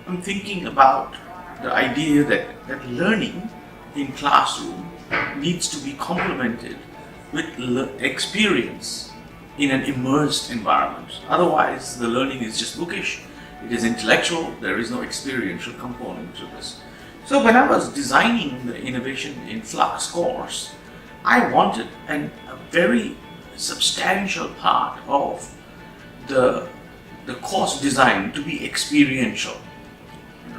I'm thinking about the idea that learning in classroom needs to be complemented with experience in an immersed environment. Otherwise, the learning is just bookish, it is intellectual, there is no experiential component to this. So when I was designing the Innovation in Flux course, I wanted a very substantial part of the course design to be experiential,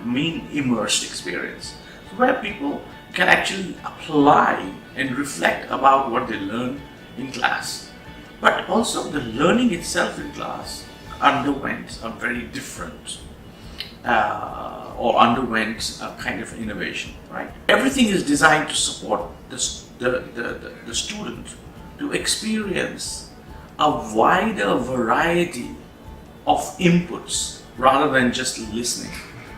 mean immersed experience, where people can actually apply and reflect about what they learn in class. But also the learning itself in class underwent a very different or underwent a kind of innovation, right? Everything is designed to support the student to experience a wider variety of inputs rather than just listening.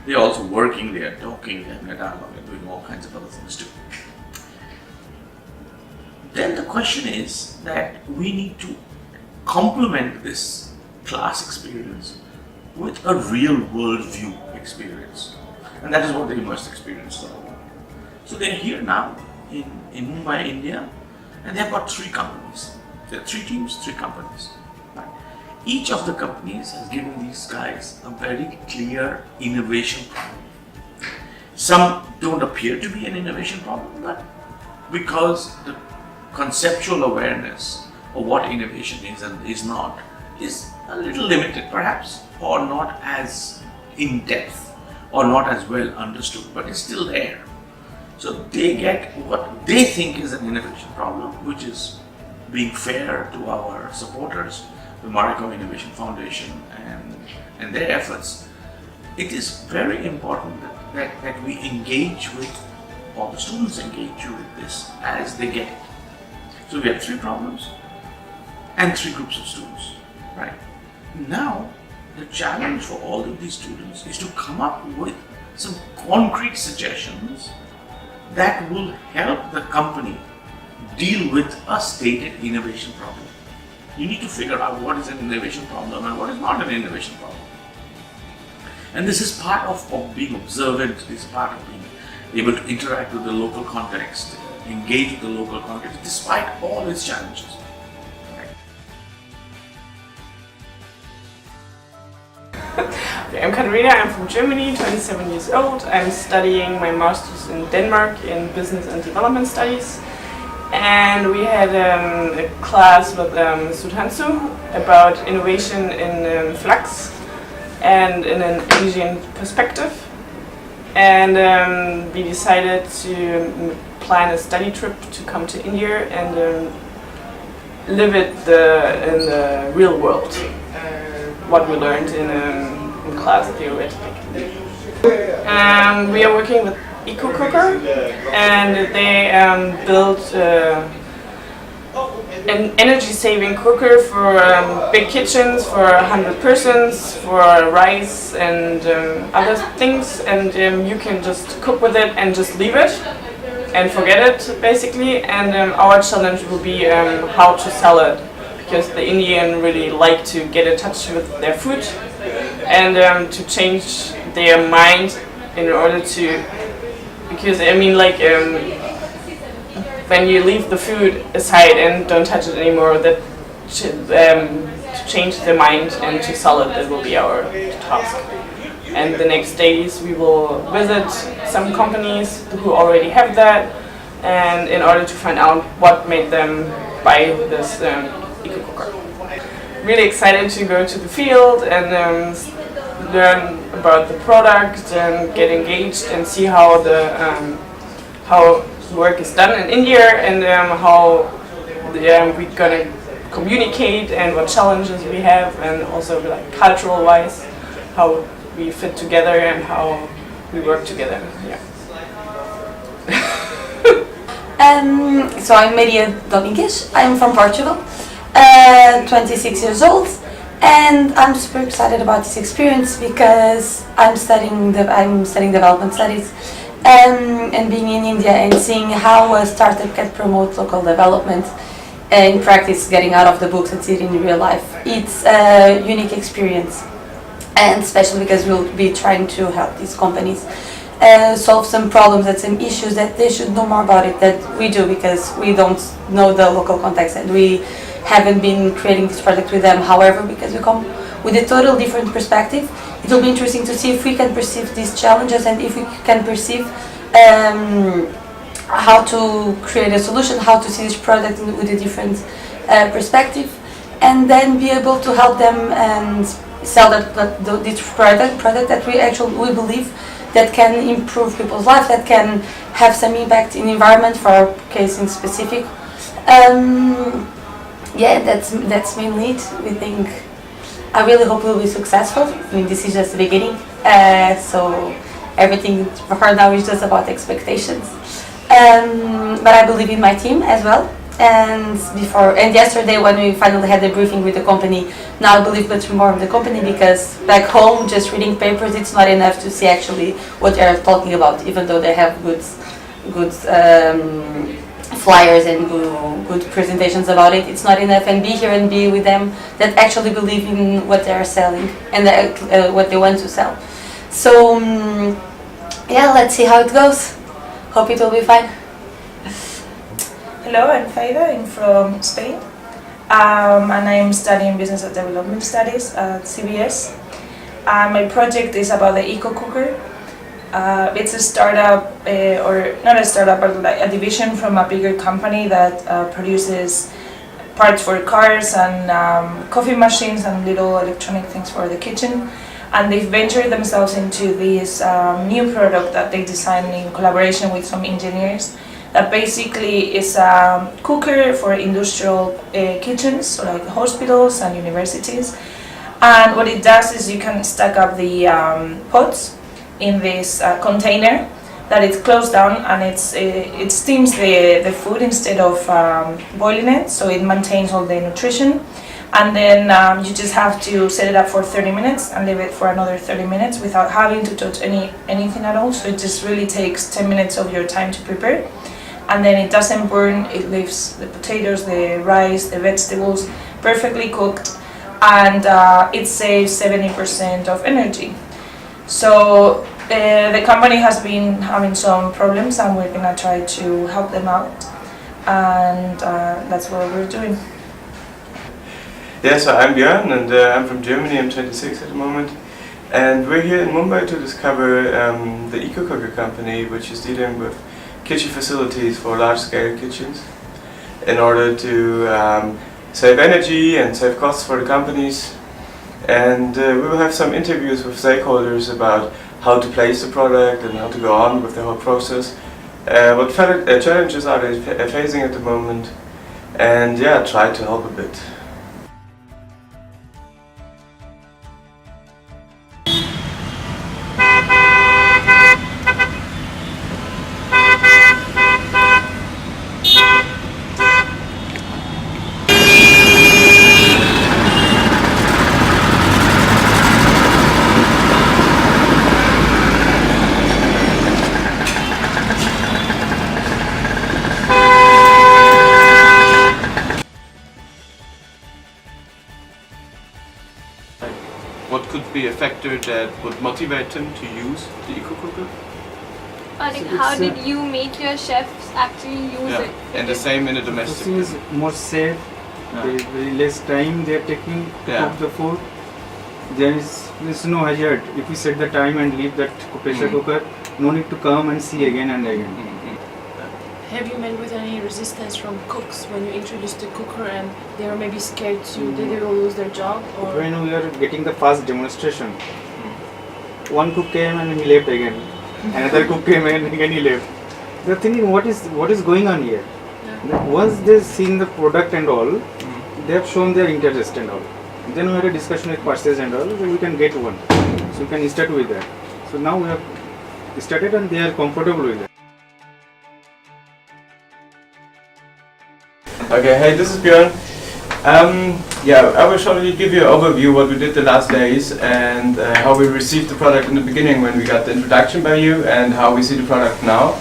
They're also working, they're talking, they're dialogue, they're doing all kinds of other things too. Then the question is that we need to complement this class experience with a real world view experience. And that is what the immersed experience is all about. So they're here now in Mumbai, India, and they've got 3 companies. There are 3 teams, 3 companies. Right? Each of the companies has given these guys a very clear innovation problem. Some don't appear to be an innovation problem, but because the conceptual awareness of what innovation is and is not is a little limited perhaps, or not as in depth, or not as well understood, but it's still there. So they get what they think is an innovation problem, which is being fair to our supporters, the Marico Innovation Foundation and their efforts. It is very important that we engage with, or the students engage with this as they get it. So we have 3 problems and 3 groups of students, right? Now, the challenge for all of these students is to come up with some concrete suggestions that will help the company deal with a stated innovation problem. You need to figure out what is an innovation problem and what is not an innovation problem. And this is part of being observant, it's part of being able to interact with the local context, engage with the local context, despite all its challenges. I'm Katharina, I'm from Germany, 27 years old. I'm studying my master's in Denmark in Business and Development Studies. And we had a class with Sudhanshu about innovation in Flux and in an Asian perspective. And we decided to plan a study trip to come to India and live it in the real world, what we learned in class theoretically. We are working with EcoCooker, and they built an energy-saving cooker for big kitchens, for 100 persons, for rice and other things, and you can just cook with it and just leave it and forget it, basically. And our challenge will be how to sell it, because the Indian really like to get in touch with their food and to change their mind in order to, because I mean, like when you leave the food aside and don't touch it anymore, that to change their mind and to sell it, that will be our task. And the next days we will visit some companies who already have that, and in order to find out what made them buy this EcoCooker. Really excited to go to the field and learn about the product and get engaged and see how the work is done in India and how we're gonna communicate and what challenges we have, and also like cultural wise how we fit together and how we work together. Yeah. So I'm Maria Domingues. I'm from Portugal, 26 years old, and I'm super excited about this experience because I'm studying development studies, and being in India and seeing how a startup can promote local development in practice, getting out of the books and seeing in real life. It's a unique experience. and especially because we'll be trying to help these companies solve some problems and some issues that they should know more about it than we do, because we don't know the local context and we haven't been creating this project with them. However, because we come with a total different perspective, it will be interesting to see if we can perceive these challenges and if we can perceive how to create a solution, how to see this product with a different perspective, and then be able to help them and sell this product that we believe that can improve people's lives, that can have some impact in the environment, for our case in specific. Yeah, that's mainly it. We think, I really hope we'll be successful. I mean, this is just the beginning, so everything for now is just about expectations. But I believe in my team as well. And yesterday when we finally had the briefing with the company, now I believe much more of the company, because back home just reading papers, it's not enough to see actually what they are talking about, even though they have good flyers and good presentations about it. It's not enough, and be here and be with them that actually believe in what they are selling and what they want to sell. So yeah, let's see how it goes. Hope it will be fine. Hello, I'm Faida. I'm from Spain, and I'm studying Business and Development Studies at CBS. My project is about the EcoCooker. It's a startup, or not a startup, but like a division from a bigger company that produces parts for cars and coffee machines and little electronic things for the kitchen. And they've ventured themselves into this new product that they designed in collaboration with some engineers. That basically is a cooker for industrial kitchens, so like hospitals and universities. And what it does is you can stack up the pots in this container that it's closed down, and it steams the food instead of boiling it, so it maintains all the nutrition. And then you just have to set it up for 30 minutes and leave it for another 30 minutes without having to touch anything at all. So it just really takes 10 minutes of your time to prepare. And then it doesn't burn, it leaves the potatoes, the rice, the vegetables perfectly cooked, and it saves 70% of energy. So the company has been having some problems, and we're gonna try to help them out, and that's what we're doing. Yeah, so I'm Björn, and I'm from Germany. I'm 26 at the moment, and we're here in Mumbai to discover the EcoCooker company, which is dealing with kitchen facilities for large-scale kitchens in order to save energy and save costs for the companies. And we will have some interviews with stakeholders about how to place the product and how to go on with the whole process, what challenges are they facing at the moment, and yeah, try to help a bit. What could be a factor that would motivate them to use the EcoCooker? Like how did you make your chefs actually use it? And the same in a domestic. This is more safe. Very less time they are taking to cook the food. There is no hazard. If we set the time and leave that pressure cooker, no need to come and see again and again. Have you met with any resistance from cooks when you introduced the cooker, and they are maybe scared that they will lose their job? Or when we are getting the fast demonstration, one cook came and he left again. Another cook came and again he left. They are thinking, what is going on here? Once they seen the product and all, they have shown their interest and all. Then we had a discussion with purchase and all, so we can get one. So we can start with that. So now we have started and they are comfortable with it. Okay, hey, this is Björn. I will shortly give you an overview what we did the last days and how we received the product in the beginning when we got the introduction by you, and how we see the product now.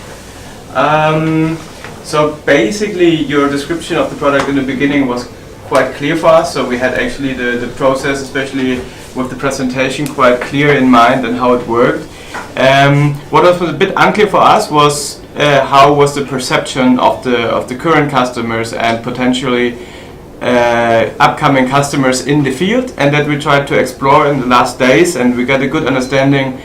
So basically your description of the product in the beginning was quite clear for us, so we had actually the process, especially with the presentation quite clear in mind and how it worked. What was a bit unclear for us was how was the perception of the current customers and potentially upcoming customers in the field, and that we tried to explore in the last days, and we got a good understanding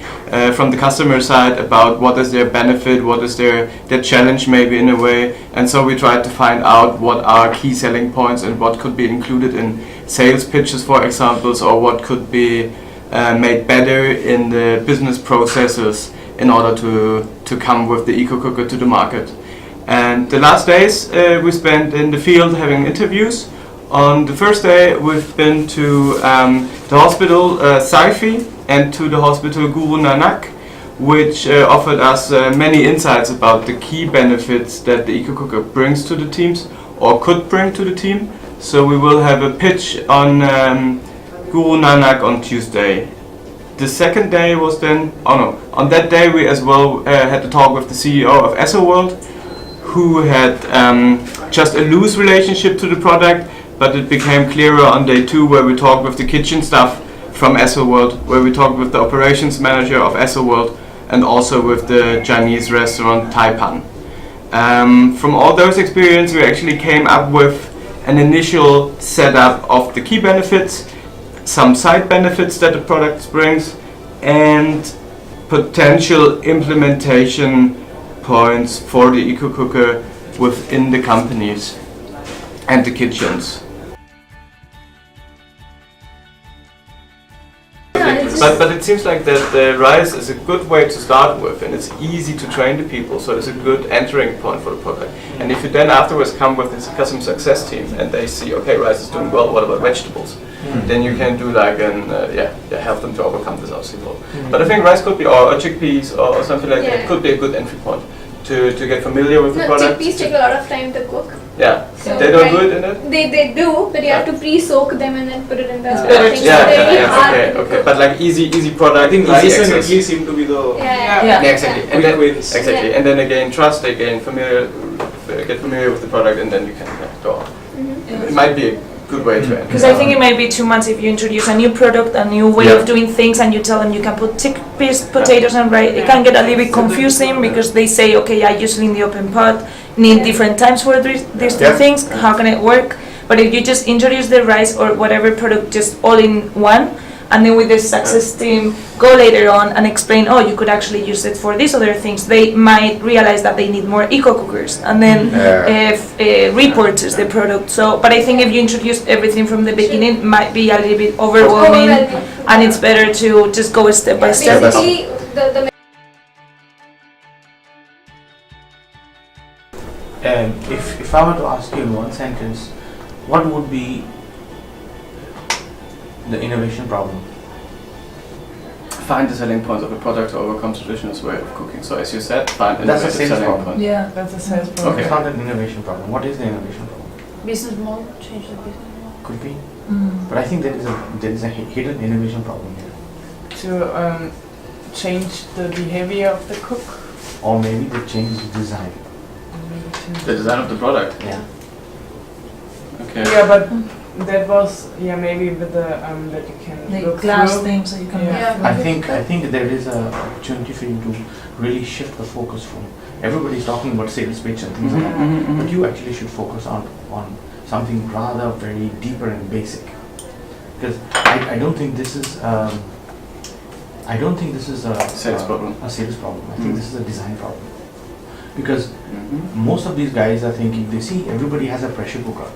from the customer side about what is their benefit, what is their challenge maybe in a way, and so we tried to find out what are key selling points and what could be included in sales pitches, for examples, or what could be made better in the business processes in order to come with the EcoCooker to the market. And the last days we spent in the field having interviews. On the first day we've been to the hospital Saifi and to the hospital Guru Nanak, which offered us many insights about the key benefits that the EcoCooker brings to the teams or could bring to the team. So we will have a pitch on Guru Nanak on Tuesday. The second day was then, on that day we as well had a talk with the CEO of ESSOworld, who had just a loose relationship to the product, but it became clearer on day 2 where we talked with the kitchen staff from ESSOworld, where we talked with the operations manager of ESSOworld and also with the Chinese restaurant Taipan. From all those experiences we actually came up with an initial setup of the key benefits, some side benefits that the product brings, and potential implementation points for the EcoCooker within the companies and the kitchens. But it seems like that the RISE is a good way to start with, and it's easy to train the people, so it's a good entering point for the product. And if you then afterwards come with this customer success team and they see, okay, RISE is doing well, what about vegetables? Then you can do like help them to overcome this obstacle. But I think rice could be, or chickpeas or something like that, could be a good entry point to get familiar with the product. Chickpeas take a lot of time to cook. Yeah, So they don't do it in it? They do, but you have to pre-soak them and then put it in the thing. Okay. But like easy product. I think rice and idli seem to be the exactly. And then, exactly. And then again, trust, they get familiar with the product, and then you can go on. It might be a good way to end. Because I think it might be too much if you introduce a new product, a new way of doing things, and you tell them you can put chickpeas, potatoes, and rice. It can get a little bit confusing because they say, okay, I usually in the open pot need different times for these two things. How can it work? But if you just introduce the rice or whatever product just all in one, and then with the success team go later on and explain, oh, you could actually use it for these other things, they might realize that they need more EcoCookers, and then repurchase the product. So, but I think if you introduce everything from the beginning, it might be a little bit overwhelming, and it's better to just go step by step. Basically, the If I were to ask you in one sentence, what would be the innovation problem? Find the selling points of a product to overcome traditional way of cooking. So as you said, find That's a innovative sales selling problem. point. Yeah, that's a sales problem. Okay. It's not an innovation problem. What is the innovation problem? Business model, change the business model. Could be. But I think there is a hidden innovation problem here. To change the behavior of the cook. Or maybe they change the design. The design of the product. Yeah. Okay. Yeah, but that was maybe with the that you can look glass through. thing, so you can I think there is an opportunity for you to really shift the focus from everybody's talking about sales pitch and things like that, but you actually should focus on something rather very deeper and basic. Because I don't think this is a Sales problem. A sales problem. I think this is a design problem. Because most of these guys are thinking, they see everybody has a pressure cooker.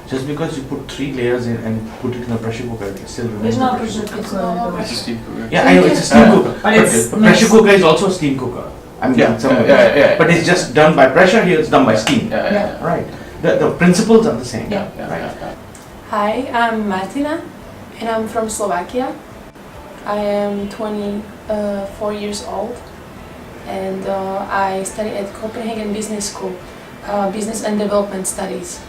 Just because you put 3 layers in and put it in a pressure cooker, it still remains It's not a pressure cooker. It's a steam cooker. Yeah, I know it's a steam cooker. But a pressure cooker is also a steam cooker. I mean, but it's just done by pressure. Here it's done by steam. Right. The principles are the same. Right. Hi, I'm Martina, and I'm from Slovakia. I am 24 years old, and I study at Copenhagen Business School, Business and Development Studies.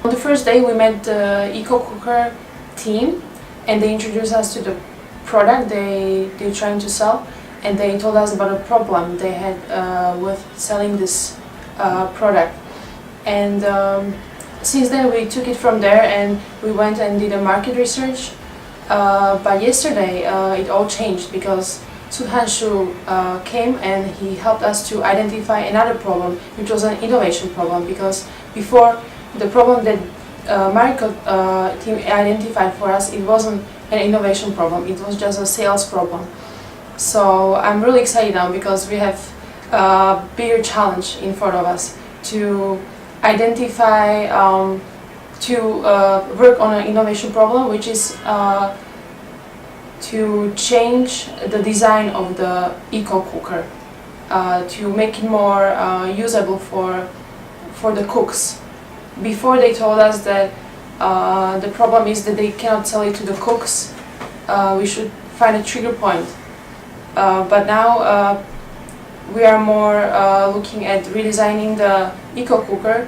On the first day we met the EcoCooker team, and they introduced us to the product they're trying to sell, and they told us about a problem they had with selling this product. And since then we took it from there, and we went and did a market research But yesterday it all changed because Sudhanshu came and he helped us to identify another problem, which was an innovation problem. Because before, the problem that Mariko team identified for us, it wasn't an innovation problem, it was just a sales problem. So I'm really excited now because we have a bigger challenge in front of us to identify, work on an innovation problem, which is to change the design of the EcoCooker, to make it more usable for the cooks. Before they told us that the problem is that they cannot sell it to the cooks, we should find a trigger point. But now we are more looking at redesigning the EcoCooker,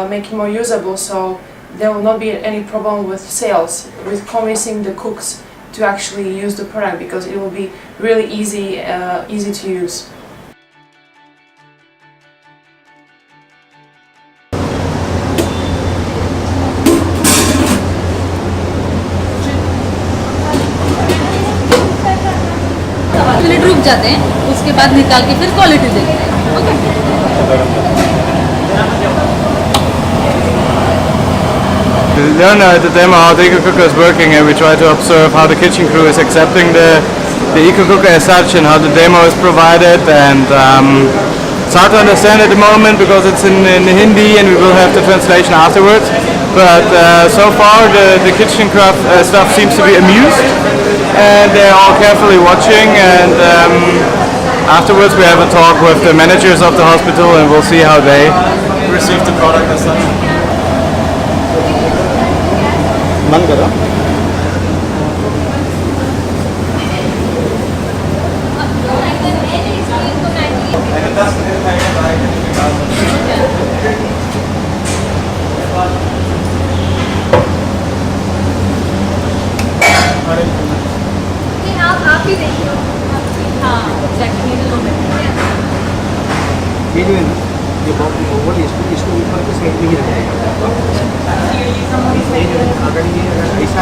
making it more usable, so there will not be any problem with sales, with convincing the cooks to actually use the product, because it will be really easy to use. Minute रुक जाते हैं, उसके बाद निकाल के फिर quality देखते हैं. We learn at the demo how the EcoCooker is working, and we try to observe how the kitchen crew is accepting the EcoCooker as such and how the demo is provided. And it's hard to understand at the moment because it's in Hindi and we will have the translation afterwards. But so far the kitchen staff seems to be amused and they're all carefully watching, and afterwards we have a talk with the managers of the hospital and we'll see how they receive the product as such. आप ही देखिए. हाँ, exactly. ये over इसको ऊपर के side में ही रहेगा. ऐसा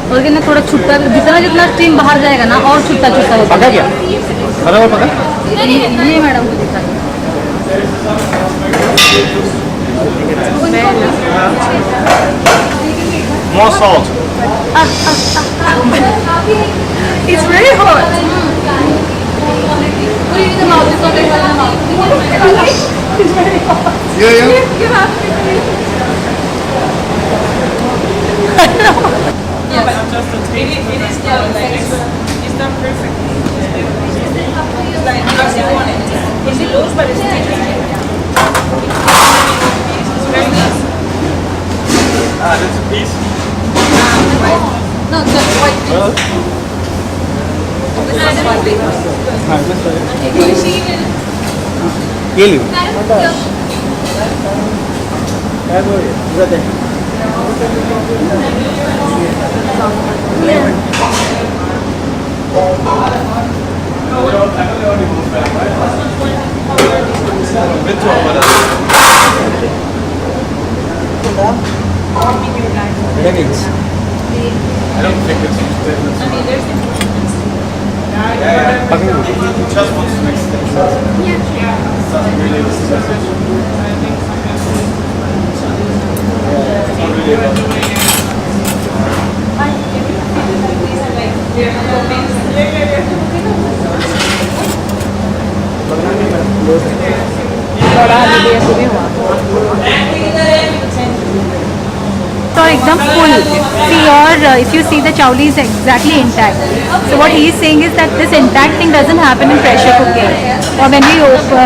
और ना थोड़ा छुट्टा, जितना जितना स्टीम बाहर जाएगा ना और छुट्टा छुट्टा होगा. पका क्या? पका वो पका? नहीं मैडम को दिखा. More salt. It's really hot. Put it in the mouth. It's not very hot in the mouth. It's very hot. Yeah. You have to. Yeah, but just the taste. It is not like it's not perfect. It's like because you want it. It's loose, but it's tasty. It's very nice. That's a piece. No, just white piece. This is white piece. ये लो. Leggings. I don't think it's used to it. Just wants to make sense. Doesn't really listen to message. It's not really about So एकदम full. See if you see the chowli is exactly intact. So what he is saying is that this intact thing doesn't happen in pressure cooking or when we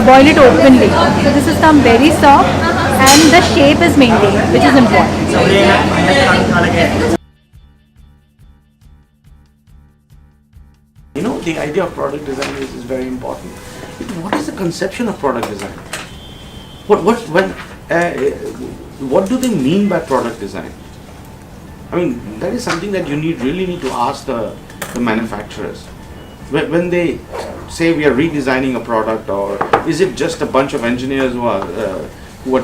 boil it openly. So this has come very soft and the shape is maintained, which is important. You know, the idea of product design is very important. What is the conception of product design? What do they mean by product design? I mean, that is something that you really need to ask the manufacturers. When they say we are redesigning a product, or is it just a bunch of engineers who are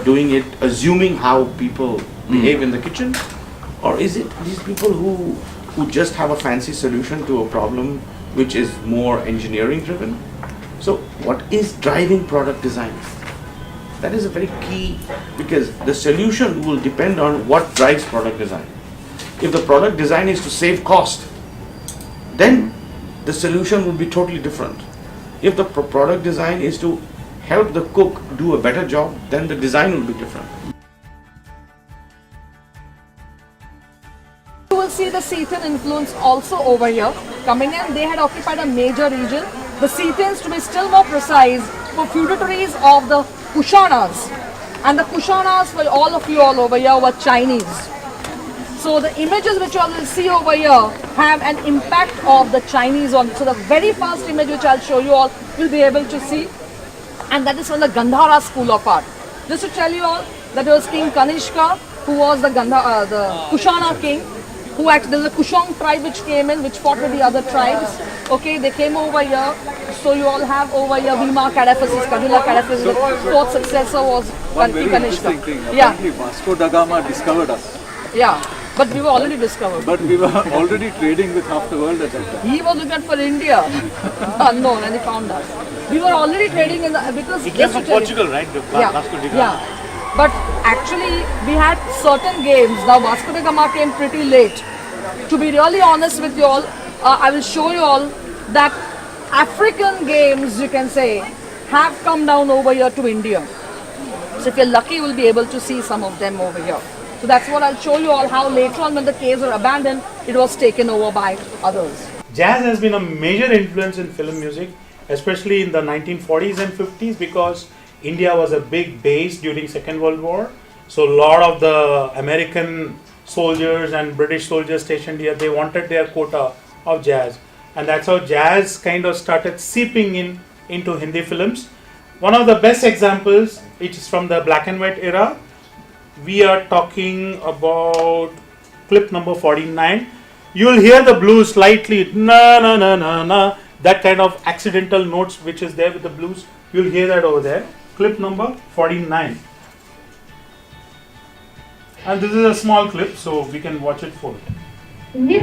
doing it, assuming how people behave in the kitchen? Or is it these people who just have a fancy solution to a problem which is more engineering driven? So what is driving product design? That is a very key, because the solution will depend on what drives product design. If the product design is to save cost, then the solution will be totally different. If the product design is to help the cook do a better job, then the design will be different. You will see the Scythian influence also over here coming in. They had occupied a major region. The Scythians, to be still more precise, were feudatories of the Kushanas. And the Kushanas, for all of you all over here, were Chinese. So the images which you all will see over here have an impact of the Chinese on. So the very first image which I'll show you all, you'll be able to see. And that is from the Gandhara school of art. Just to tell you all, that was King Kanishka, who was the Kushana king, who actually, there's a Kushang tribe which came in, which fought with the other tribes. Okay, they came over here. So you all have over here Bhima Cadaphysis, Kadula Cadaphysis. The fourth successor was Kanishka. Yeah. Vasco da Gama discovered us. Yeah, but we were already discovered. But we were already trading with half the world at that time. He was looking for India, unknown, and he found us. We were already trading in the, because he came from Portugal, right? Vasco da Gama. Yeah. But actually, we had certain games. Now, Vasco da Gama came pretty late. To be really honest with you all, I will show you all that African games, you can say, have come down over here to India. So if you're lucky, you will be able to see some of them over here. So that's what I'll show you all, how later on when the caves were abandoned, it was taken over by others. Jazz has been a major influence in film music, especially in the 1940s and 50s, because India was a big base during Second World War. So a lot of the American soldiers and British soldiers stationed here, they wanted their quota of jazz. And that's how jazz kind of started seeping into Hindi films. One of the best examples, it is from the black and white era. We are talking about clip number 49. You'll hear the blues slightly, na na na na na, that kind of accidental notes which is there with the blues. You'll hear that over there. Clip number 49. And this is a small clip, so we can watch it fully. See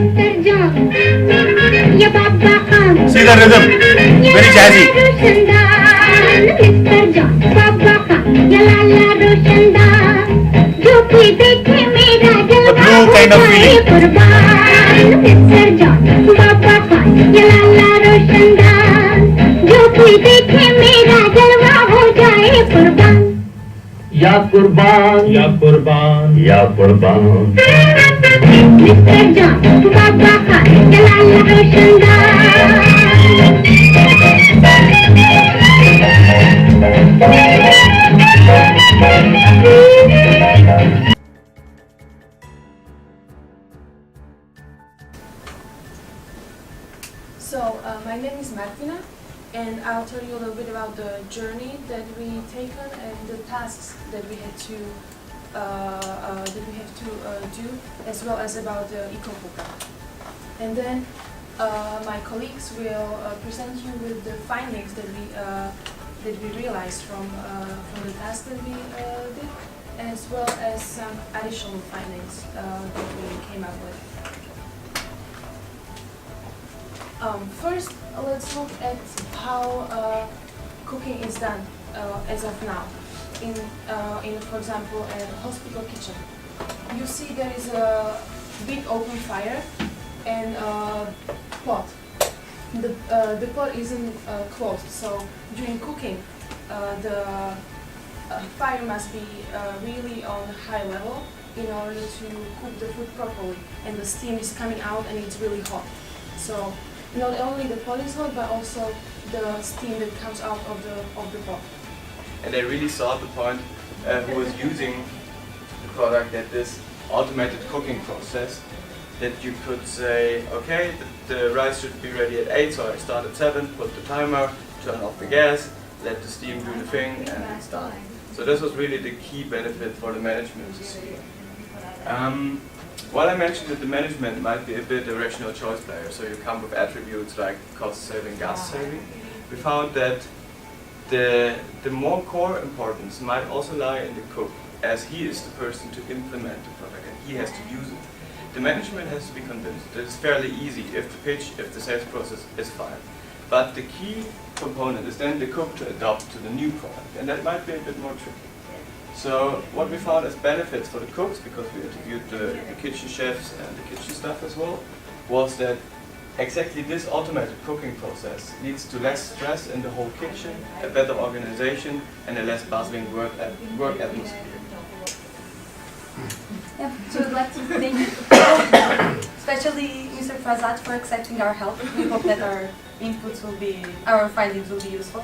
the rhythm, very jazzy. The blue kind of feeling. Ya Qurban, Ya Qurban, Ya Qurban. Mr. John, Baba Khan, Jalala Roshan. So, my name is Martina, and I'll tell you a little bit about the journey that we taken and the tasks that we had to do, as well as about the EcoCooker. And then my colleagues will present you with the findings that we realized from the task that we did, as well as some additional findings that we came up with. First, let's look at how cooking is done as of now. In for example, a hospital kitchen. You see there is a big open fire and a pot. The pot isn't closed, so during cooking, the fire must be really on high level in order to cook the food properly, and the steam is coming out and it's really hot. So not only the pot is hot, but also the steam that comes out of the pot. And they really saw the point who was using the product, that this automated cooking process, that you could say, okay, the rice should be ready at 8, so I start at 7, put the timer, turn off the gas, let the steam do the thing, and it's done. So this was really the key benefit for the management to see. While I mentioned that the management might be a bit a rational choice player, so you come with attributes like cost saving, gas saving, we found that the more core importance might also lie in the cook as he is the person to implement the product and he has to use it. The management has to be convinced that it's fairly easy if the pitch, if the sales process is fine. But the key component is then the cook to adopt to the new product, and that might be a bit more tricky. So what we found as benefits for the cooks, because we interviewed the kitchen chefs and the kitchen staff as well, was that exactly this automated cooking process leads to less stress in the whole kitchen, a better organization, and a less bustling work atmosphere. Yeah, so I'd like to thank you, especially Mr. Prasad, for accepting our help. We hope that our inputs will be, our findings will be useful.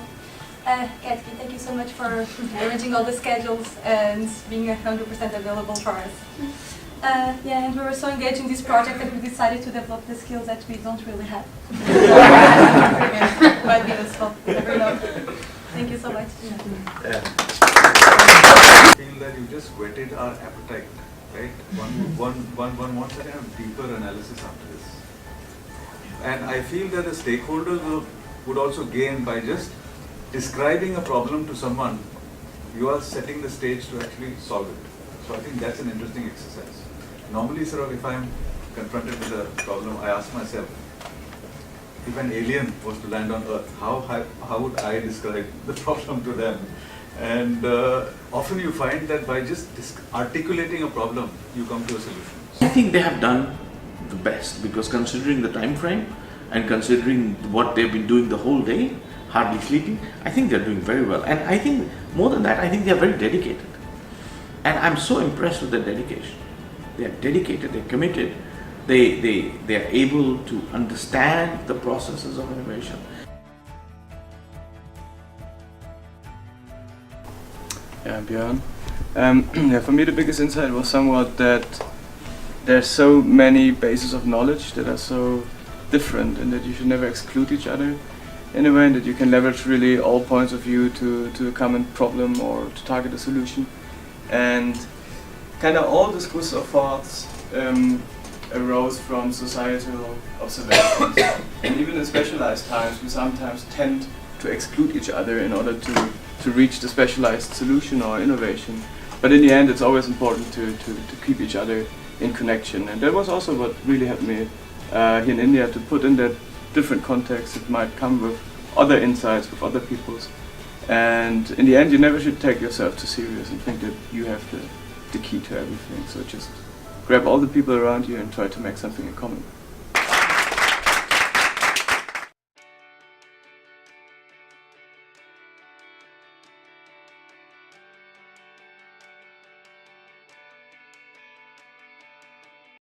Kathy, thank you so much for arranging all the schedules and being 100% available for us. Yeah, and we were so engaged in this project that we decided to develop the skills that we don't really have. Might be useful, never know. Thank you so much. I feel that you just whetted our appetite, right? One wants a kind of deeper analysis after this. And I feel that the stakeholders would also gain by just describing a problem to someone. You are setting the stage to actually solve it. So I think that's an interesting exercise. Normally, sort of, if I'm confronted with a problem, I ask myself, if an alien was to land on Earth, how would I describe the problem to them? And often you find that by just articulating a problem, you come to a solution. I think they have done the best, because considering the time frame and considering what they've been doing the whole day, hardly sleeping, I think they're doing very well. And I think more than that, I think they're very dedicated. And I'm so impressed with their dedication. They are dedicated, they're committed, they are able to understand the processes of innovation. Yeah, Björn. Yeah, for me the biggest insight was somewhat that there's so many bases of knowledge that are so different, and that you should never exclude each other in a way, and that you can leverage really all points of view to a common problem or to target a solution. And kind of all the schools of thoughts arose from societal observations. And even in specialized times, we sometimes tend to exclude each other in order to reach the specialized solution or innovation. But in the end, it's always important to keep each other in connection. And that was also what really helped me here in India, to put in that different context that might come with other insights, with other people's. And in the end, you never should take yourself too serious and think that you have the key to everything. So just grab all the people around you and try to make something in common.